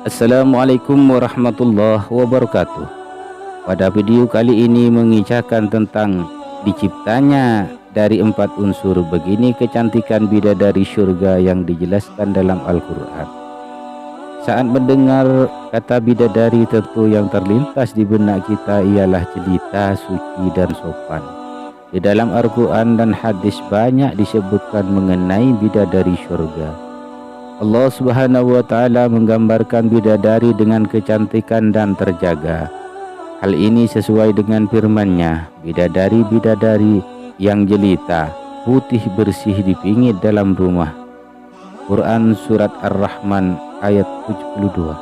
Assalamualaikum warahmatullahi wabarakatuh. Pada video kali ini mengisahkan tentang diciptanya dari 4 unsur. Begini kecantikan bidadari surga yang dijelaskan dalam Al-Quran. Saat mendengar kata bidadari, tentu yang terlintas di benak kita ialah jelita, suci dan sopan. Di dalam Al-Quran dan hadis banyak disebutkan mengenai bidadari surga. Allah Subhanahu wa Ta'ala menggambarkan bidadari dengan kecantikan dan terjaga. Hal ini sesuai dengan firman-Nya, bidadari-bidadari yang jelita, putih bersih dipingit dalam rumah. Quran Surat Ar-Rahman ayat 72.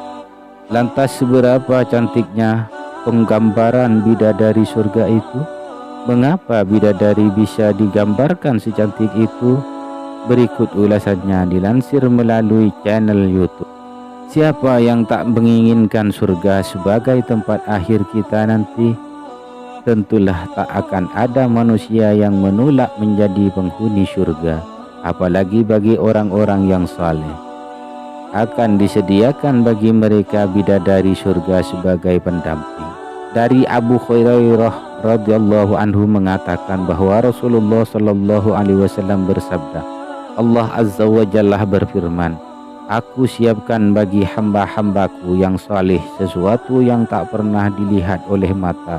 Lantas seberapa cantiknya penggambaran bidadari surga itu? Mengapa bidadari bisa digambarkan secantik itu? Berikut ulasannya dilansir melalui channel YouTube. Siapa yang tak menginginkan surga sebagai tempat akhir kita nanti? Tentulah tak akan ada manusia yang menolak menjadi penghuni surga, apalagi bagi orang-orang yang saleh. Akan disediakan bagi mereka bidadari surga sebagai pendamping. Dari Abu Hurairah radhiyallahu anhu mengatakan bahwa Rasulullah sallallahu alaihi wasallam bersabda, Allah Azza wa Jalla berfirman, Aku siapkan bagi hamba-hambaku yang saleh sesuatu yang tak pernah dilihat oleh mata,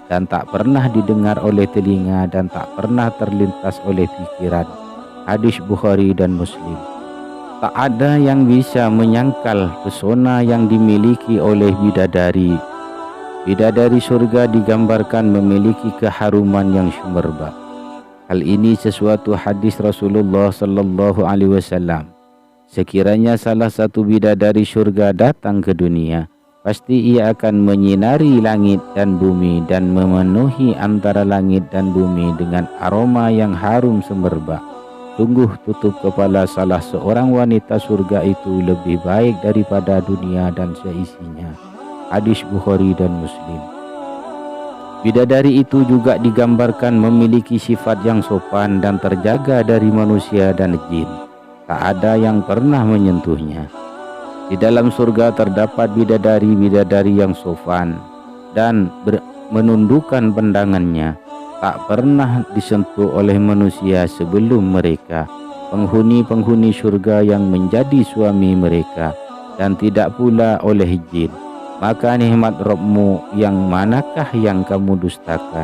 dan tak pernah didengar oleh telinga, dan tak pernah terlintas oleh pikiran. Hadis Bukhari dan Muslim. Tak ada yang bisa menyangkal pesona yang dimiliki oleh bidadari. Bidadari surga digambarkan memiliki keharuman yang sumerbak. Hal ini sesuatu hadis Rasulullah sallallahu alaihi wasallam. Sekiranya salah satu bidadari surga datang ke dunia, pasti ia akan menyinari langit dan bumi dan memenuhi antara langit dan bumi dengan aroma yang harum semerbak. Sungguh tutup kepala salah seorang wanita surga itu lebih baik daripada dunia dan seisinya. Hadis Bukhari dan Muslim. Bidadari itu juga digambarkan memiliki sifat yang sopan dan terjaga dari manusia dan jin. Tak ada yang pernah menyentuhnya. Di dalam surga terdapat bidadari-bidadari yang sopan dan menundukkan pandangannya. Tak pernah disentuh oleh manusia sebelum mereka. Penghuni-penghuni surga yang menjadi suami mereka, dan tidak pula oleh jin. Maka nikmat Rabbmu yang manakah yang kamu dustakan?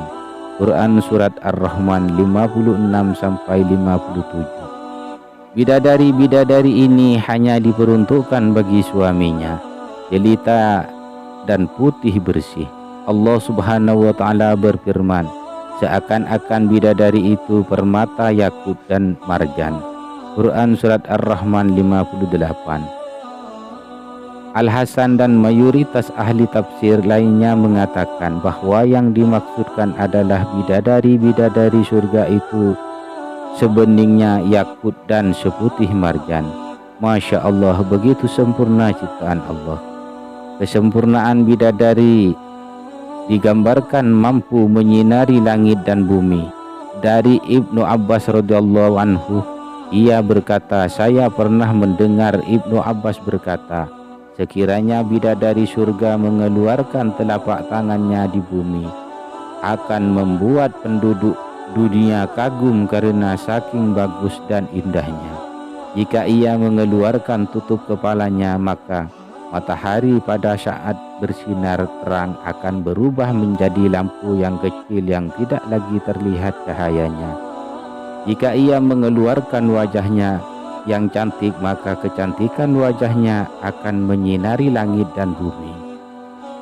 Quran Surat Ar-Rahman 56-57. Bidadari-bidadari ini hanya diperuntukkan bagi suaminya, jelita dan putih bersih. Allah Subhanahu wa Ta'ala berfirman, seakan-akan bidadari itu permata yakut dan marjan. Quran Surat Ar-Rahman 58. Al-Hasan dan mayoritas ahli tafsir lainnya mengatakan bahwa yang dimaksudkan adalah bidadari-bidadari surga itu sebeningnya yakut dan seputih marjan. Masya Allah, begitu sempurna ciptaan Allah. Kesempurnaan bidadari digambarkan mampu menyinari langit dan bumi. Dari Ibnu Abbas radhiyallahu anhu, ia berkata, saya pernah mendengar Ibnu Abbas berkata, sekiranya bidadari surga mengeluarkan telapak tangannya di bumi, akan membuat penduduk dunia kagum karena saking bagus dan indahnya. Jika ia mengeluarkan tutup kepalanya, maka matahari pada saat bersinar terang akan berubah menjadi lampu yang kecil yang tidak lagi terlihat cahayanya. Jika ia mengeluarkan wajahnya yang cantik, maka kecantikan wajahnya akan menyinari langit dan bumi.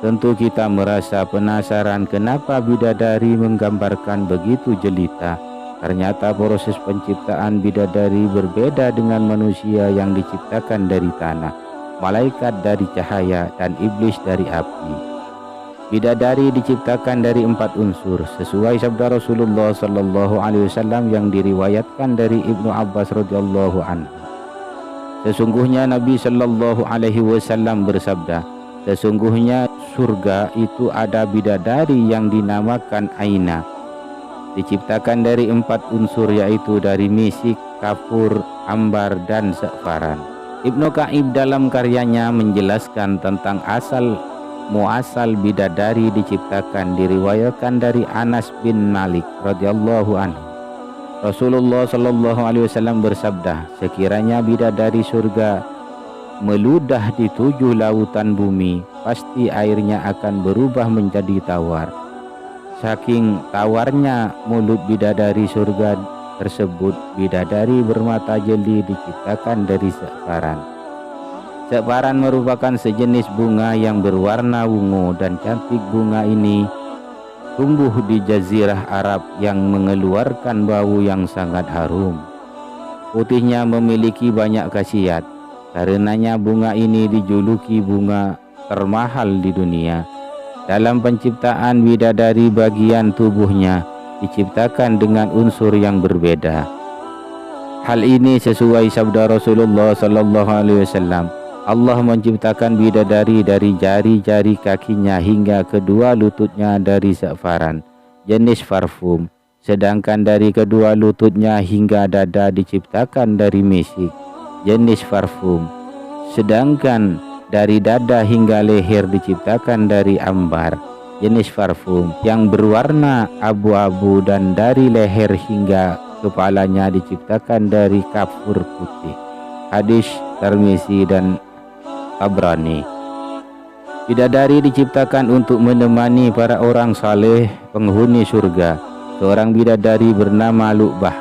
Tentu kita merasa penasaran kenapa bidadari menggambarkan begitu jelita. Ternyata proses penciptaan bidadari berbeda dengan manusia yang diciptakan dari tanah, malaikat dari cahaya, dan iblis dari api. Bidadari diciptakan dari 4 unsur sesuai sabda Rasulullah sallallahu alaihi wasallam yang diriwayatkan dari Ibnu Abbas radhiyallahu anhu. Sesungguhnya Nabi sallallahu alaihi wasallam bersabda, sesungguhnya surga itu ada bidadari yang dinamakan Aina. Diciptakan dari 4 unsur, yaitu dari misik, kafur, ambar, dan za'faran. Ibnu Kaib dalam karyanya menjelaskan tentang asal muasal bidadari diciptakan, diriwayatkan dari Anas bin Malik radhiyallahu anhu. Rasulullah Shallallahu Alaihi Wasallam bersabda, sekiranya bidadari surga meludah di 7 lautan bumi, pasti airnya akan berubah menjadi tawar. Saking tawarnya mulut bidadari surga tersebut, bidadari bermata jeli diciptakan dari separan. Separan merupakan sejenis bunga yang berwarna ungu dan cantik. Bunga ini tumbuh di Jazirah Arab yang mengeluarkan bau yang sangat harum. Putihnya memiliki banyak khasiat. Karenanya bunga ini dijuluki bunga termahal di dunia. Dalam penciptaan bidadari, bagian tubuhnya diciptakan dengan unsur yang berbeda. Hal ini sesuai sabda Rasulullah Sallallahu Alaihi Wasallam. Allah menciptakan bidadari dari jari-jari kakinya hingga kedua lututnya dari safaran, jenis parfum. Sedangkan dari kedua lututnya hingga dada diciptakan dari misik, jenis parfum. Sedangkan dari dada hingga leher diciptakan dari ambar, jenis parfum yang berwarna abu-abu. Dan dari leher hingga kepalanya diciptakan dari kafur putih. Hadis Tirmizi dan Tabrani. Bidadari diciptakan untuk menemani para orang saleh penghuni surga. Seorang bidadari bernama Lu'bah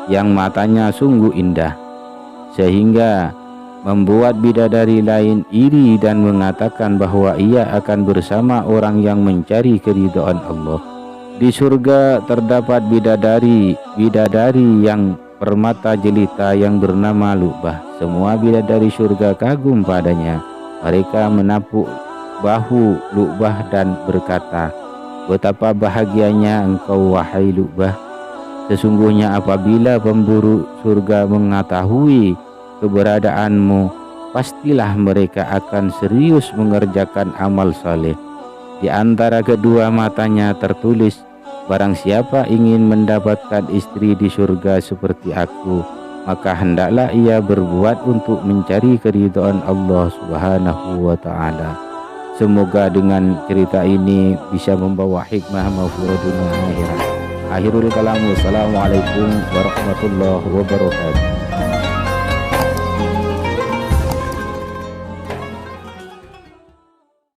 yang matanya sungguh indah, sehingga membuat bidadari lain iri dan mengatakan bahwa ia akan bersama orang yang mencari keridhaan Allah. Di surga terdapat bidadari yang permata jelita yang bernama Lu'bah. Semua bidadari surga kagum padanya. Mereka menapuk bahu Lu'bah dan berkata, betapa bahagianya engkau wahai Lu'bah. Sesungguhnya apabila pemburu surga mengetahui keberadaanmu, pastilah mereka akan serius mengerjakan amal saleh. Di antara kedua matanya tertulis, barang siapa ingin mendapatkan istri di surga seperti aku, maka hendaklah ia berbuat untuk mencari keridhaan Allah Subhanahu wa Ta'ala. Semoga dengan cerita ini bisa membawa hikmah maghfirah dunia akhirat. Akhirul kalam, wassalamualaikum warahmatullahi wabarakatuh.